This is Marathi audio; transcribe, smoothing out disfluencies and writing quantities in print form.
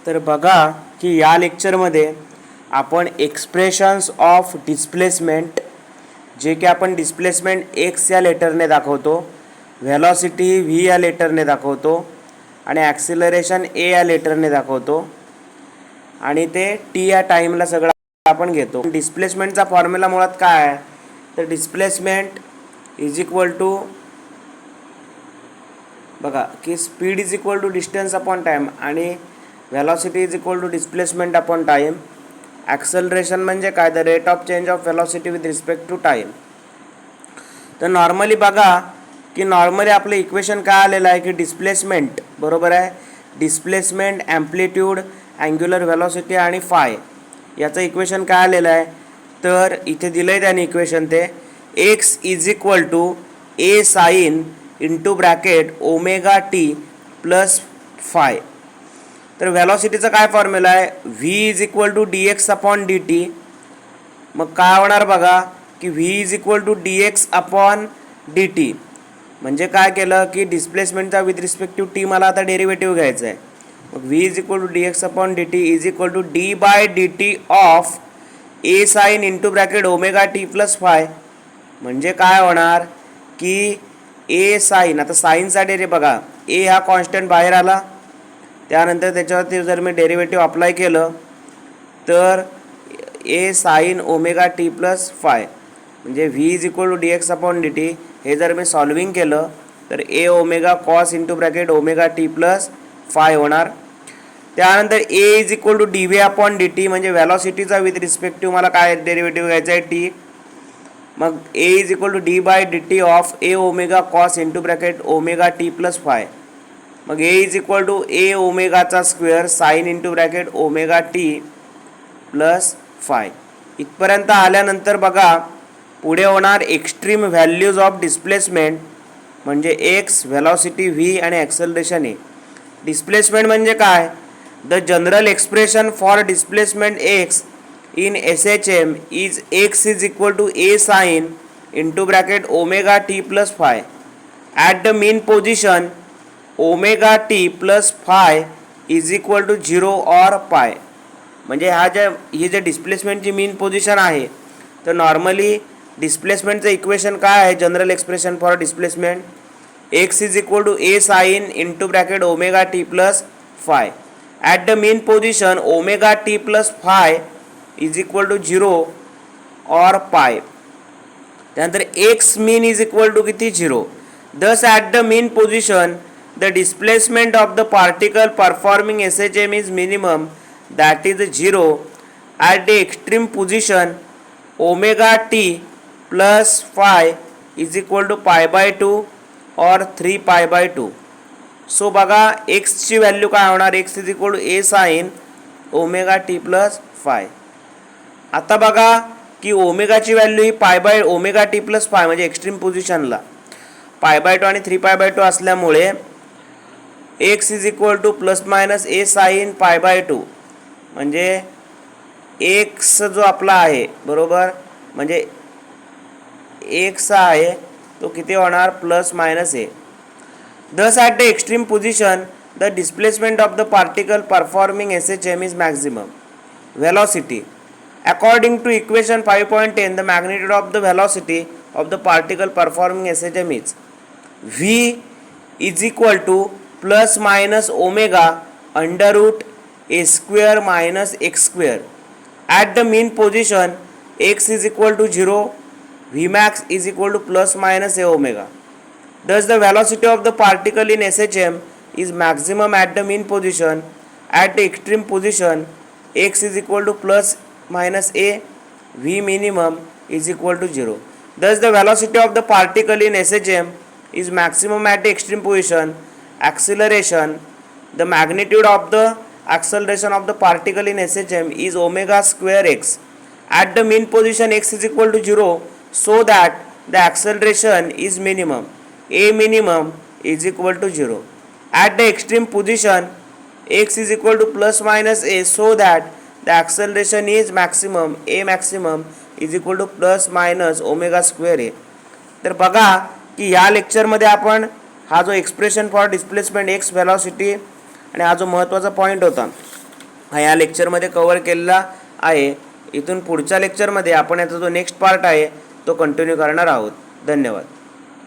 तर बघा की या लेक्चरमध्ये आपण एक्सप्रेशन्स ऑफ डिस्प्लेसमेंट जे की आपण डिस्प्लेसमेंट एक्स या लेटरने दाखवतो, व्हेलॉसिटी व्ही या लेटरने दाखवतो आणि ॲक्सिलरेशन ए या लेटरने दाखवतो आणि ते टी या टाईमला सगळं आपण घेतो. डिस्प्लेसमेंटचा फॉर्म्युला मुळात काय आहे तर डिस्प्लेसमेंट इज इक्वल टू बघा की speed is equal to distance upon time आणि velocity is equal to displacement upon time. Acceleration म्हणजे काय the rate of change of velocity with respect to time. तर नॉर्मली बघा की नॉर्मली आपलं इक्वेशन काय आलेलं आहे की डिस्प्लेसमेंट बरोबर आहे डिस्प्लेसमेंट ॲम्प्लिट्यूड अँग्युलर व्हेलॉसिटी आणि फाय याचं इक्वेशन काय आलेलं आहे तर इथे दिलं आहे त्याने इक्वेशन ते X is equal to A sine into bracket omega T plus phi. तर व्हेलॉसिटीचा काय फॉर्म्युला आहे V is equal to D X upon D T. मग काय होणार बघा की V is equal to D X upon D T म्हणजे काय केलं की डिस्प्लेसमेंटचा विथ रिस्पेक्ट टू टी मला आता डेरिव्हेटिव्ह घ्यायचा आहे. मग V is equal to D X upon D T is equal to D by D T of A sine into bracket omega T plus phi. म्हणजे काय होणार की ए साइन आता साईनसाठी रे बघा ए हा कॉन्स्टंट बाहेर आला त्यानंतर त्याच्यावरती जर मी डेरिव्हेटिव्ह अप्लाय केलं तर A sine omega T plus phi म्हणजे V is equal to D X upon D T हे जर मी सॉल्विंग केलं तर A omega cos into bracket omega T plus phi होणार. त्यानंतर A is equal to D V upon D T म्हणजे व्हॅलॉसिटीचा विथ रिस्पेक्टिव्ह मला काय डेरिव्हेटिव्ह घ्यायचा आहे टी. मग A is equal to D by D T of A omega cos into bracket omega T plus phi. मग A is equal to A ओमेगाचा square sine into bracket omega T plus phi. इथपर्यंत आल्यानंतर बघा पुढे होणार एक्स्ट्रीम व्हॅल्यूज ऑफ डिस्प्लेसमेंट म्हणजे एक्स व्हेलॉसिटी व्ही आणि ॲक्सेलरेशन ए. डिस्प्लेसमेंट म्हणजे काय the general expression for displacement X in S H M is X is equal to A sine into bracket omega T plus phi at the mean position omega T plus phi is equal to 0 or pi. म्हणजे ही जे डिस्प्लेसमेंटची मीन पोझिशन आहे तर नॉर्मली डिस्प्लेसमेंटचं इक्वेशन काय आहे general expression for displacement X is equal to A sine into bracket omega T plus phi at the mean position omega T plus phi is equal to 0 or pi. त्यानंतर X mean is equal to किती 0. Thus at the mean position the displacement of the particle performing SHM is minimum, that is 0 at the extreme position omega t plus phi is equal to pi by 2 or 3 pi by 2. So बघा x ची व्हॅल्यू काय होणार x is equal to A sine omega T plus phi. आता बघा की ओमेगाची व्हॅल्यू ही pi by omega T plus phi म्हणजे एक्स्ट्रीम पोझिशनला पाय बाय 2 आणि 3 पाय बाय 2 असल्यामुळे X is equal to plus minus A sine pi by 2 म्हणजे एक्स जो आपला आहे बरोबर म्हणजे एक्स आहे तो किती होणार plus minus A. Thus at the extreme position the displacement of the particle performing S H M is maximum. Velocity according to equation 5.10 the magnitude of the velocity of the particle performing S H M is V is equal to plus minus omega under root A square minus X square at the mean position X is equal to 0 V max is equal to plus minus A omega. दस the velocity of the particle in S H M is maximum at the mean position at the extreme position X is equal to plus minus A V minimum is equal to 0. Thus the velocity of the particle in S H M is maximum at the extreme position acceleration the magnitude of the acceleration of the particle in SHM is omega square x at the mean position x is equal to 0 so that the acceleration is minimum a minimum is equal to 0 at the extreme position x is equal to plus minus a so that the acceleration is maximum a maximum is equal to plus minus omega square a. तर बघा की या लेक्चरमध्ये आपण हा जो expression for displacement x velocity आणि हा जो महत्त्वाचा पॉईंट होता हा या लेक्चरमध्ये कव्हर केलेला आहे. इथून पुढच्या लेक्चरमध्ये आपण याचा जो नेक्स्ट पार्ट आहे तो कंटिन्यू करणार आहोत. धन्यवाद.